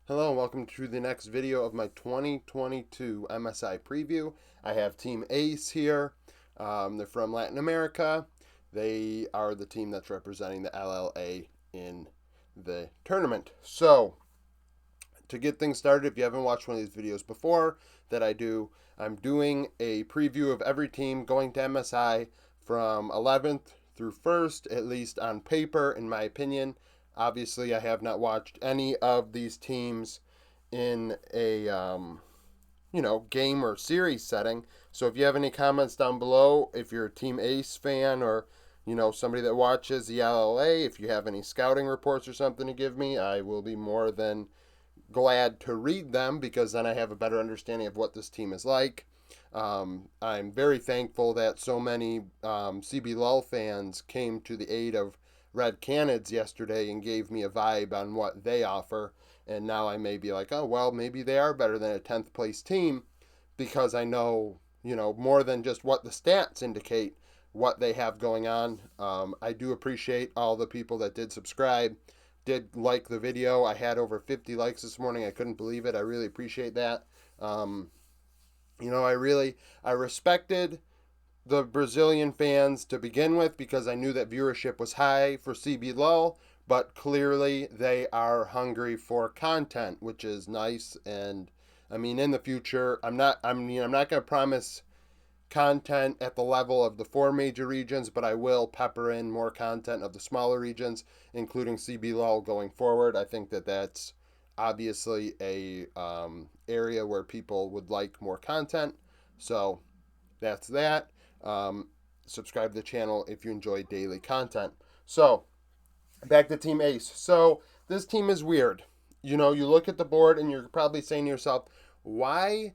Hello and welcome to the next video of my 2022 MSI preview. I have Team ACE here. They're from Latin America. They are the team that's representing the LLA in the tournament. So, to get things started, if you haven't watched one of these videos before that I do, I'm doing a preview of every team going to MSI from 11th through 1st, at least on paper, in my opinion. Obviously, I have not watched any of these teams in a game or series setting. So if you have any comments down below, if you're a Team Ace fan or somebody that watches the LLA, if you have any scouting reports or something to give me, I will be more than glad to read them because then I have a better understanding of what this team is like. I'm very thankful that so many CB Lull fans came to the aid of Red Canids yesterday and gave me a vibe on what they offer. And now I may be like, oh, well, maybe they are better than a 10th place team because I know, more than just what the stats indicate, what they have going on. I do appreciate all the people that did subscribe, did like the video. I had over 50 likes this morning. I couldn't believe it. I really appreciate that. I respected the Brazilian fans to begin with because I knew that viewership was high for CB Lull, but clearly they are hungry for content, which is nice. And I mean, in the future, I'm not going to promise content at the level of the four major regions, but I will pepper in more content of the smaller regions, including CB Lull going forward. I think that that's obviously a area where people would like more content. So that's that. Subscribe to the channel if you enjoy daily content. So, back to Team Ace. So, this team is weird. You look at the board and you're probably saying to yourself, why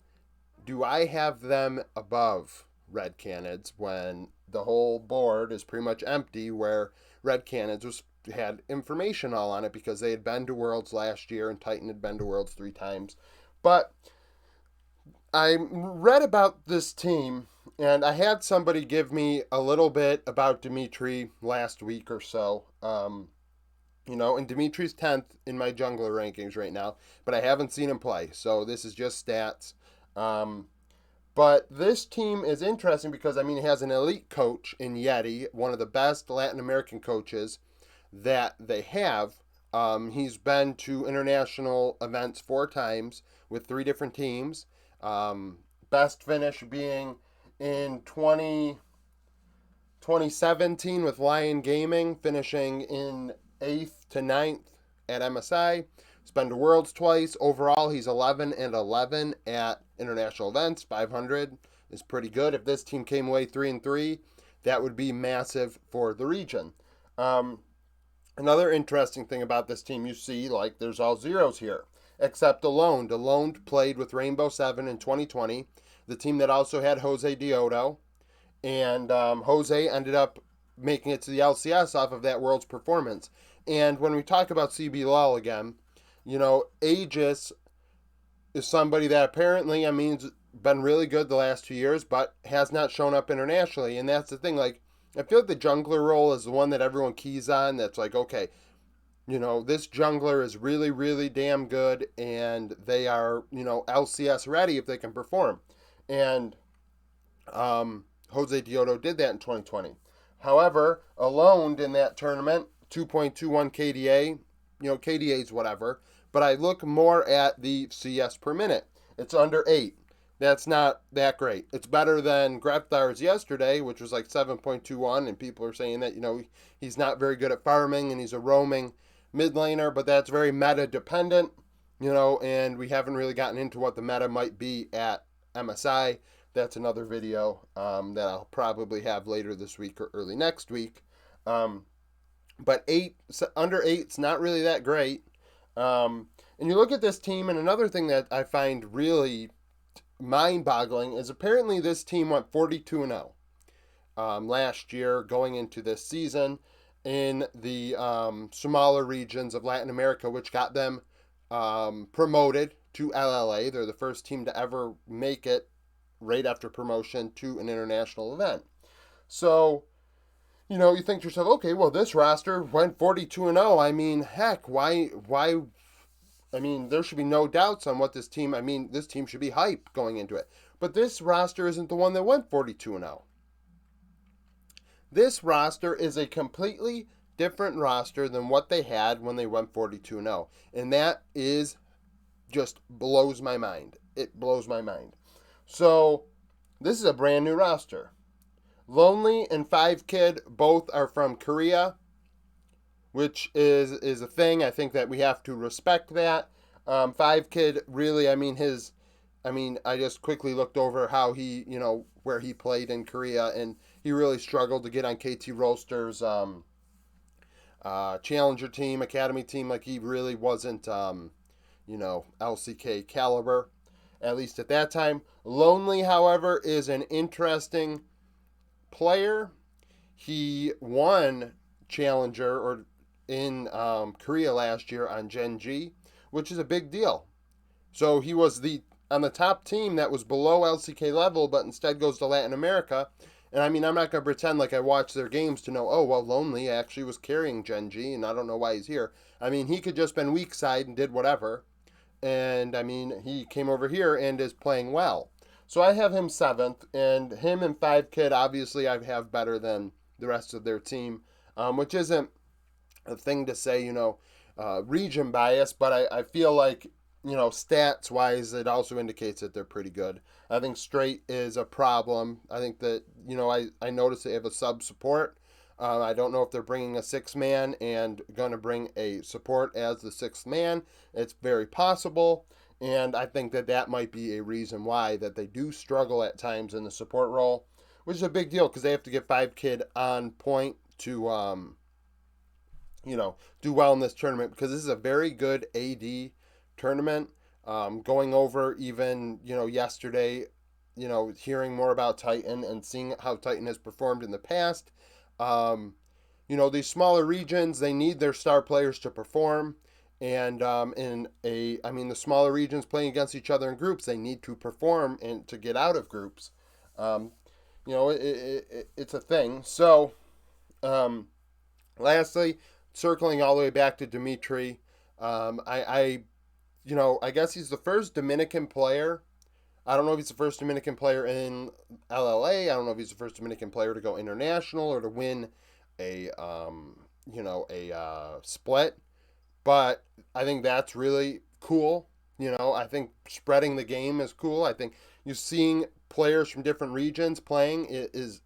do I have them above Red Canids when the whole board is pretty much empty where Red Canids had information all on it because they had been to Worlds last year and Titan had been to Worlds 3 times. But I read about this team and I had somebody give me a little bit about Dimitri last week or so. And Dimitri's 10th in my jungler rankings right now, but I haven't seen him play, so this is just stats. But this team is interesting because, it has an elite coach in Yeti, one of the best Latin American coaches that they have. He's been to international events 4 times with 3 different teams. Best finish being in 2017 with Lion Gaming, finishing in 8th to 9th at MSI. He's been to Worlds twice. Overall, he's 11-11 at international events. 500 is pretty good. If this team came away 3-3, that would be massive for the region. Another interesting thing about this team, you see, there's all zeros here, except Alone. Alone played with Rainbow 7 in 2020, the team that also had Jose Diodo, and Jose ended up making it to the LCS off of that World's performance. And when we talk about CB Lull again, AZE is somebody that apparently, has been really good the last 2 years, but has not shown up internationally. And that's the thing, I feel like the jungler role is the one that everyone keys on. That's okay, this jungler is really, really damn good, and they are, LCS ready if they can perform. And Jose Diodo did that in 2020. However, Alone in that tournament, 2.21 KDA, KDA's whatever, but I look more at the CS per minute. It's under 8. That's not that great. It's better than Grepthar's yesterday, which was 7.21, and people are saying that, he's not very good at farming and he's a roaming mid laner, but that's very meta dependent, and we haven't really gotten into what the meta might be at MSI. That's another video that I'll probably have later this week or early next week. But under 8's not really that great. And you look at this team, and another thing that I find really mind-boggling is apparently this team went 42-0 last year going into this season in the smaller regions of Latin America, which got them promoted to LLA. They're the first team to ever make it right after promotion to an international event. So, you think to yourself, okay, well, this roster went 42-0. Heck, why I mean, there should be no doubts on what this team. I mean, this team should be hype going into it. But this roster isn't the one that went 42-0. This roster is a completely different roster than what they had when they went 42-0. And that is just blows my mind. It blows my mind. So, this is a brand new roster. Lonely and Five Kid both are from Korea, which is a thing. I think that we have to respect that. Five Kid really, I just quickly looked over how he, where he played in Korea, and he really struggled to get on KT Roaster's challenger team, academy team. Like, he really wasn't, LCK caliber, at least at that time. Lonely, however, is an interesting player. He won challenger or in Korea last year on Gen G, which is a big deal. So he was on the top team that was below LCK level, but instead goes to Latin America. And I mean, I'm not going to pretend like I watched their games to know, oh, well, Lonely actually was carrying Gen G, and I don't know why he's here. I mean, he could just been weak side and did whatever. And I mean, he came over here and is playing well. So I have him 7th, and him and Five Kid, obviously, I have better than the rest of their team, which isn't a thing to say, region bias, but I feel like, stats wise, it also indicates that they're pretty good. I think straight is a problem. I think that, I noticed they have a sub support. I don't know if they're bringing a 6-man and going to bring a support as the 6th man. It's very possible. And I think that might be a reason why that they do struggle at times in the support role, which is a big deal because they have to get Five Kid on point to, do well in this tournament because this is a very good AD tournament. Going over even, yesterday, hearing more about Titan and seeing how Titan has performed in the past. These smaller regions, they need their star players to perform. And the smaller regions playing against each other in groups, they need to perform and to get out of groups. It's a thing. So, lastly, circling all the way back to Dimitri, I guess he's the first Dominican player. I don't know if he's the first Dominican player in LLA. I don't know if he's the first Dominican player to go international or to win a split. But I think that's really cool. I think spreading the game is cool. I think you seeing players from different regions playing is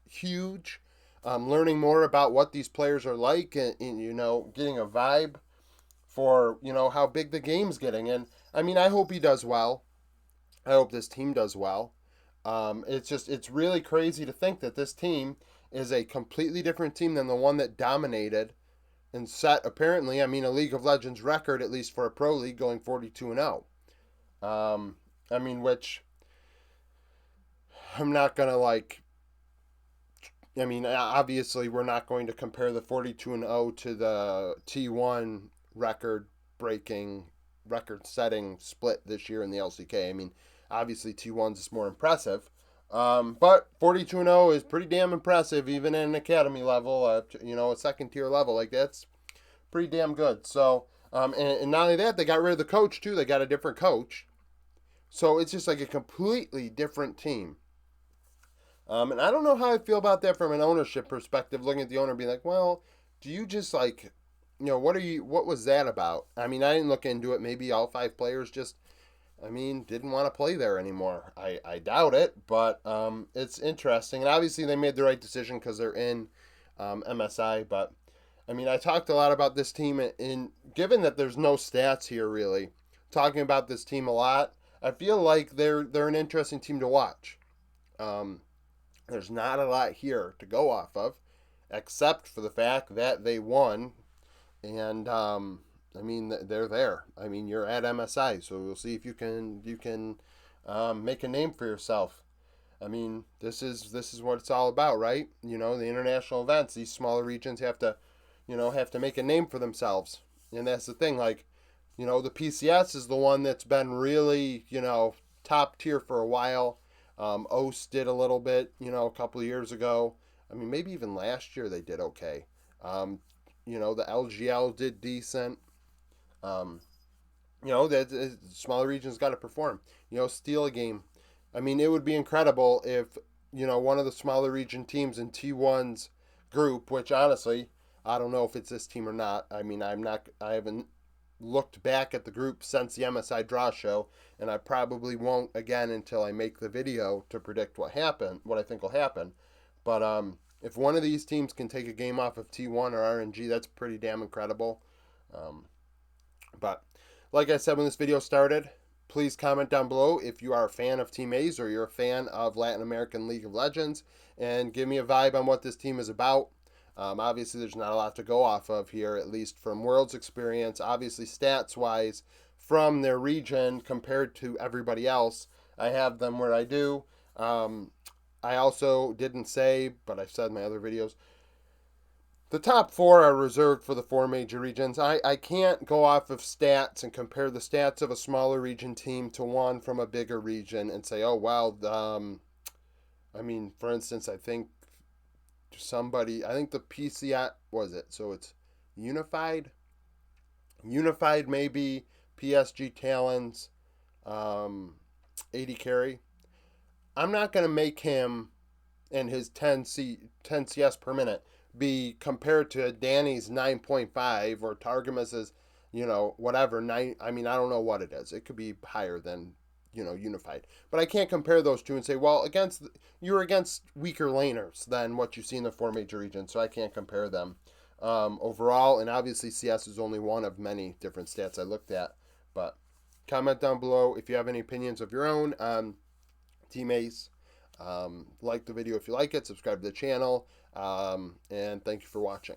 huge. Learning more about what these players are like and getting a vibe for, how big the game's getting. And I mean, I hope he does well. I hope this team does well. It's really crazy to think that this team is a completely different team than the one that dominated and set, apparently, a League of Legends record, at least for a pro league, going 42-0. Which I'm not going to obviously, we're not going to compare the 42-0 to the T1 record-setting split this year in the LCK. Obviously, T1's is more impressive. But 42-0 is pretty damn impressive, even at an academy level, a second-tier level. Like, that's pretty damn good. So, and not only that, they got rid of the coach, too. They got a different coach. So, it's just like a completely different team. And I don't know how I feel about that from an ownership perspective, looking at the owner being like, well, do you just what was that about? I didn't look into it. Maybe all 5 players just, didn't want to play there anymore. I doubt it, but it's interesting. And obviously they made the right decision because they're in MSI. But, I talked a lot about this team, and given that there's no stats here really, talking about this team a lot, I feel like they're an interesting team to watch. There's not a lot here to go off of, except for the fact that they won, and they're there. You're at MSI, so we'll see if you can make a name for yourself. This is what it's all about, right? The international events, these smaller regions have to make a name for themselves, and that's the thing. Like, the PCS is the one that's been really top tier for a while. OS did a little bit, a couple of years ago. Maybe even last year they did okay. The LGL did decent. You know, that smaller regions got to perform. You know, steal a game. I mean, it would be incredible if, you know, one of the smaller region teams in T1's group, which honestly, I don't know if it's this team or not. I mean, I haven't looked back at the group since the MSI draw show, and I probably won't again until I make the video to predict what I think will happen. But if one of these teams can take a game off of T1 or RNG, that's pretty damn incredible. Um, but like I said when this video started, please comment down below if you are a fan of Team AZE or you're a fan of Latin American League of Legends, and give me a vibe on what this team is about. Obviously, there's not a lot to go off of here, at least from World's experience. Obviously, stats wise, from their region compared to everybody else, I have them where I do. I also didn't say, but I've said in my other videos, the top four are reserved for the four major regions. I can't go off of stats and compare the stats of a smaller region team to one from a bigger region and say, oh, wow. I mean, for instance, I think the PCI, was it? So it's Unified? Unified, maybe PSG Talons, um, 80 carry. I'm not going to make him and his 10 CS per minute be compared to Danny's 9.5 or Targamas's, you know, whatever, 9. I mean, I don't know what it is. It could be higher than, you know, Unified. But I can't compare those two and say, well, you're against weaker laners than what you see in the four major regions, so I can't compare them overall. And obviously, CS is only one of many different stats I looked at. But comment down below if you have any opinions of your own on Team Ace. Like the video if you like it, subscribe to the channel, and thank you for watching.